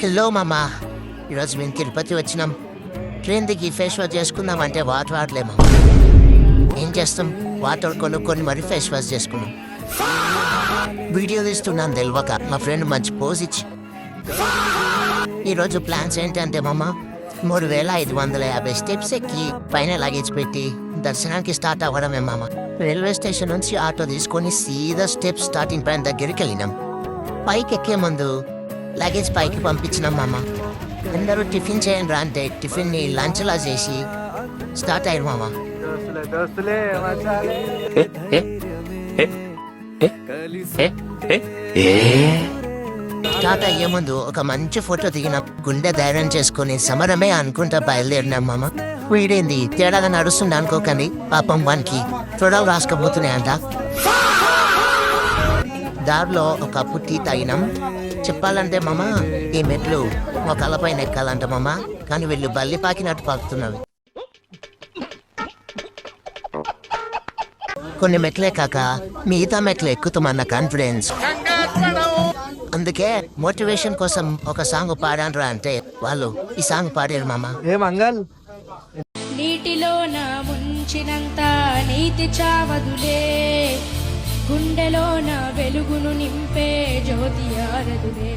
Hello మామా, ఈరోజు మేము తిరుపతి వచ్చినాం. ట్రైన్ దిగి ఫేస్ వాష్ చేసుకుందామంటే వాటర్ వాడలేమా. ఏం చేస్తాం, వాటర్ కొనుక్కొని మరి ఫేస్ వాష్ చేసుకున్నాం. వీడియో తీస్తున్నాను తెలియక మా ఫ్రెండ్ మంచి పోజ్ ఇచ్చి. ఈరోజు ప్లాన్స్ ఏంటంటే మామ, 3550 స్టెప్స్ ఎక్కి పైన లగేజ్ పెట్టి దర్శనానికి స్టార్ట్ అవ్వడమే మామ. రైల్వే స్టేషన్ నుంచి ఆటో తీసుకొని సీదా స్టెప్ స్టార్టింగ్ పాయింట్ దగ్గరికి వెళ్ళినాం. పైకి ఎక్కే ముందు లగేజ్ పైకి పంపించినాం మామ. అందరూ టిఫిన్ చేయండి రా అంటే టిఫిన్ని లంచ్లా చేసి స్టార్ట్ అయ్యారు మామ. స్టార్ట్ అయ్యే ముందు ఒక మంచి ఫోటో దిగిన గుండె ధైర్యం చేసుకుని సమరమే అనుకుంటా బయలుదేరినాం మామ. వీడేంది తేడాగా నడుస్తుంది అనుకోకండి, పాపం వానికి చూడాలు రాసుకపోతున్నాయంట. దారిలో ఒక కప్పు టీ తాగినాం. చెప్పాలంటే మామ, ఈ మెట్లు ఒక కలపైన ఎక్కాలంట మామ, కానీ వీళ్ళు బల్లి పాకినట్టు పాకుతున్నవి. కొన్ని మెట్లే కాక మిగతా మెట్లు ఎక్కుతామన్న కాన్ఫిడెన్స్. అందుకే మోటివేషన్ కోసం ఒక సాంగ్ పాడాన్రా అంటే వాళ్ళు ఈ సాంగ్ పాడారు మామ. నీటిలోన ముంచినంత నీతి చావదులే, గుండెలోన వెలుగును నింపే జ్యోతి ఆరదులే.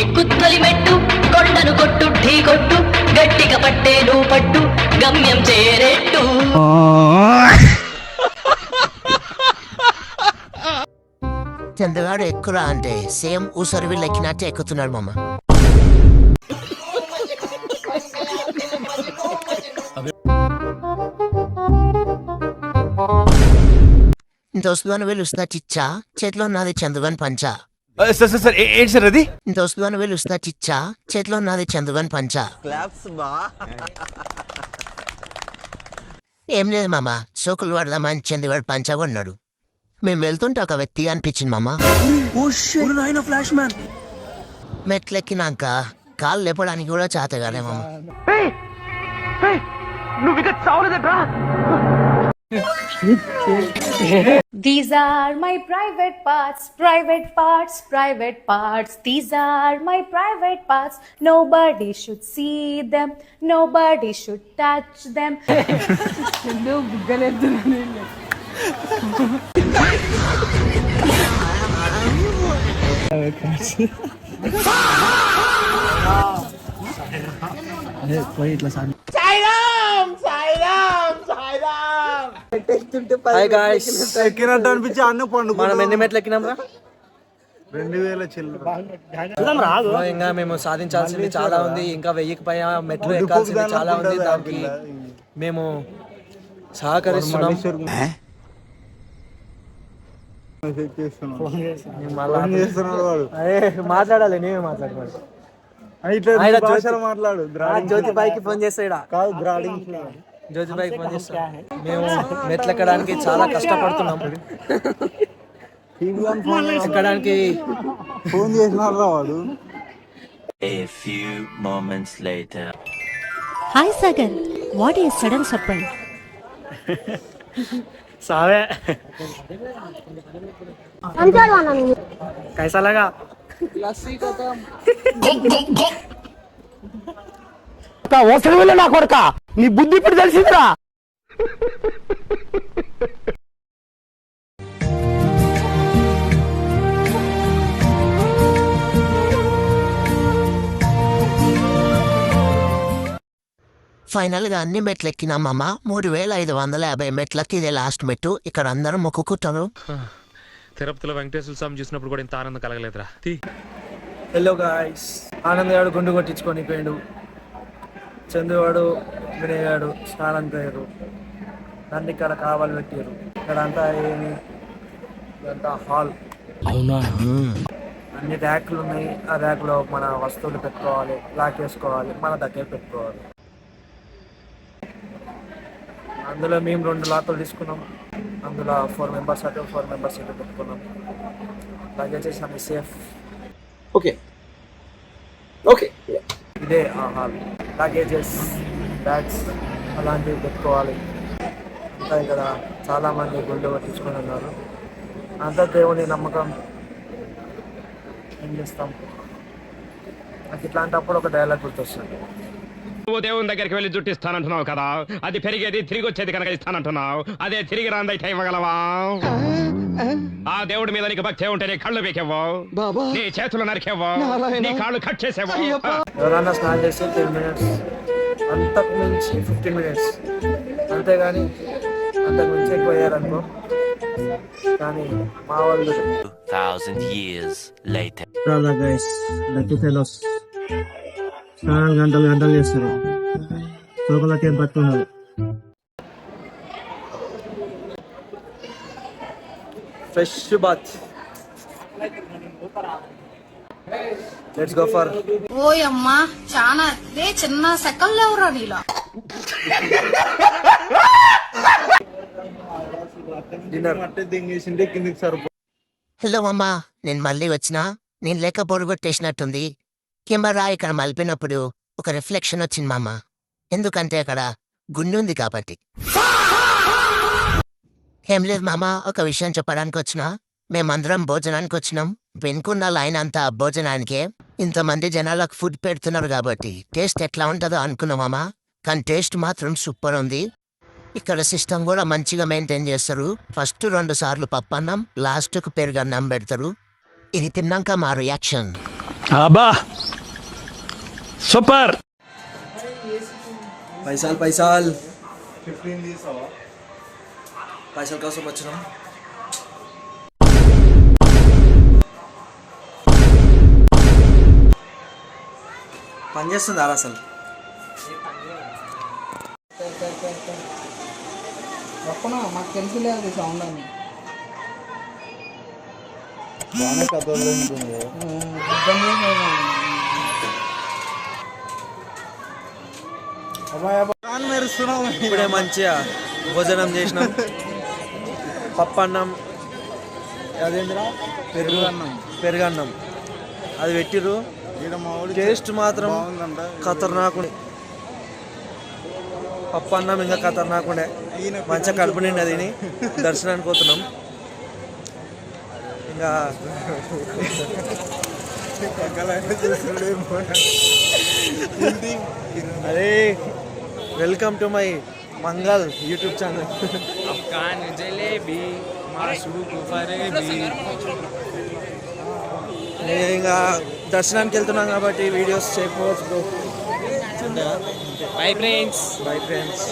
ఎక్కుత్తలి మెట్టు కొండను కొట్టు ఢీ కొట్టు, గట్టిగా పట్టేను పట్టు గమ్యం చేరేట్టు. చంద్రగాడు ఎక్కురా అంటే సేమ్ ఊసరివిల్ ఎక్కినట్టు ఎక్కుతున్నాడు మామ. దోస్తుగాను వెళ్ళొస్తా చిచ్చా, చేతిలో నాది చంద్రగాన్ పంచా. దోస్తుగాను వెళ్ళొస్తా చిచ్చా, చేతిలో నాది చంద్రగాన్ పంచా. ఏం లేదు మామ, సోకులు వాడదామని చంద్రగాడు పంచా కొన్నాడు. మేము వెళ్తుంటే ఒక వ్యక్తి అనిపించింది మామ. మెట్లెక్కినాక కాళ్ళు లేపడానికి కూడా చేతగానే మామ. These are my private parts, private parts, private parts. These are my private parts. Nobody should see them. Nobody should touch them. ఎక్కినట్టు అనిపించి అన్న పండు మనం ఎన్ని మెట్లు ఎక్కినాం రా? 2000 చిల్లర. ఇంకా మేము సాధించాల్సింది చాలా ఉంది. ఇంకా 1000కి పైన మెట్లు ఎక్కాల్సింది చాలా ఉంది. దానికి మేము సహకరిస్తున్నాం. మాట్లాడాలి, నేనే మాట్లాడుకోవాలి. మాట్లాడు. జ్యోతిబాయికి ఫోన్ చేస్తాడా? జ్యోతిబాయికి ఫోన్ చేస్తా. మేము మెట్లు ఎక్కడానికి చాలా కష్టపడుతున్నాం. ఎక్కడానికి ఫోన్ చేసినారా వాడు? A few moments later. Hi Sagar, what is sudden surprise? Save कैसा लगा? నా కొడుక నీ బుద్ధి ఇప్పుడు తెలిసిందిరా. ఫైనల్ గా అన్ని మెట్లు ఎక్కినామమ్మ. 3550 మెట్లకి ఇదే లాస్ట్ మెట్టు. ఇక్కడ అందరూ మొక్కుకుంటారు. తిరుపతిలో వెంకటేశ్వర స్వామి చూసినప్పుడు కూడా ఇంత ఆనందం కలగలేదురా. హలో గాయ్స్, ఆనంద్ గారు గుండు కొట్టించుకొని పోయాడు. చంద్రువాడు వినయ్ గారు స్నానం పోయారు. నన్ను ఇక్కడ కావాలి పెట్టారు. ఇక్కడ అంతా ఏమి ఇదంతా హాల్. అవునా? అన్ని ర్యాకులు ఉన్నాయి. ఆ ర్యాకులో మన వస్తువులు పెట్టుకోవాలి, లాక్ వేసుకోవాలి, మన దగ్గర పెట్టుకోవాలి. అందులో మేము 2 లాకర్లు తీసుకున్నాం. అందులో 4 మెంబర్స్ అటు 4 మెంబర్స్ ఇటు పెట్టుకున్నాం. లగేజ్ చేసి సేఫ్. ఓకే ఇదే ఆ హాల్. లగేజెస్, బ్యాగ్స్ అలాంటివి పెట్టుకోవాలి. అంతా ఇక్కడ చాలామంది గుండె పట్టించుకొని ఉన్నారు. అంతా దేవుని నమ్మకం. ఏం చేస్తాం, నాకు ఇట్లాంటప్పుడు ఒక డైలాగ్ గుర్తొస్తుంది. నువ్వు దేవుని దగ్గరికి వెళ్ళి జుట్టు ఇస్తానంటున్నావు కదా, అది పెరిగేది తిరిగి వచ్చేది కనుక ఇస్తానంటున్నావు. అదే తిరిగి రాందైతే ఇవ్వగలవా? ఆ దేవుడి మీద నీకు భక్తి ఉంటే నీ కళ్ళు పీకెవ్వు, నీ చేతులు నరికెవ్వు, నీ కాళ్ళు కట్ చేసేవు. ఎవరన్నా స్నానం చేస్తే 10 minutes, అంతకు మించి 15 minutes, అంతేగాని అంతకు మించి ఎక్కువ అయ్యారనుకో. కానీ మా వాళ్ళు 2,000 years later. స్నానం గంటలు చేస్తారు. లోపలకేం పట్టుకున్నారు. Fresh bath. Let's go for ఓయమ్మా చాలా చిన్న సెకల్ లేవురా నీలా. డిన్నర్. దింగేసింటే కిందికి సరిపో. హలో అమ్మా, నేను మళ్ళీ వచ్చినా. నేను లేక పొరుగొట్టేసినట్టుంది. కెమెరా ఇక్కడ మలిపినప్పుడు ఒక రిఫ్లెక్షన్ వచ్చింది మామ. ఎందుకంటే అక్కడ గుండుంది కాబట్టి. ఏం లేదు మామ, ఒక విషయం చెప్పడానికి వచ్చినా. మేమందరం భోజనానికి వచ్చినాం. వెనుకున్న లైన్ అంతా భోజనానికే. ఇంతమంది జనాలకు ఫుడ్ పెడుతున్నారు కాబట్టి టేస్ట్ ఎట్లా ఉంటుందో అనుకున్నామమ్మా. కానీ టేస్ట్ మాత్రం సూపర్ ఉంది. ఇక్కడ సిస్టమ్ కూడా మంచిగా మెయింటైన్ చేస్తారు. ఫస్ట్ 2 సార్లు పప్పన్నం, లాస్ట్కు పెరుగన్నం పెడతారు. ఇది తిన్నాక మా రియాక్షన్. అబ్బా సూపర్. పైసలు 15 తీసావా? పైసల కోసం వచ్చినాం. పని చేస్తుంది అసలు. మాకు తెలిసిలేదు సౌండ్ అని. బాగానే కథ ఉంటుంది. ఇప్పుడే మంచిగా భోజనం చేసినాం. పప్పన్నం, అదేంద్రా పెరుగన్నం అది పెట్టిర్రు. టేస్ట్ మాత్రం ఖతర్నాకుండే. పప్పన్నం ఇంకా ఖతర్నాకుండే. మంచిగా కడుపు నిండా తిని దర్శనానికి పోతున్నాం. ఇంకా అరే welcome to my Mangal YouTube channel. ఇంకా దర్శనానికి వెళ్తున్నాం కాబట్టి వీడియోస్ చేయకపోవచ్చు. Bye friends.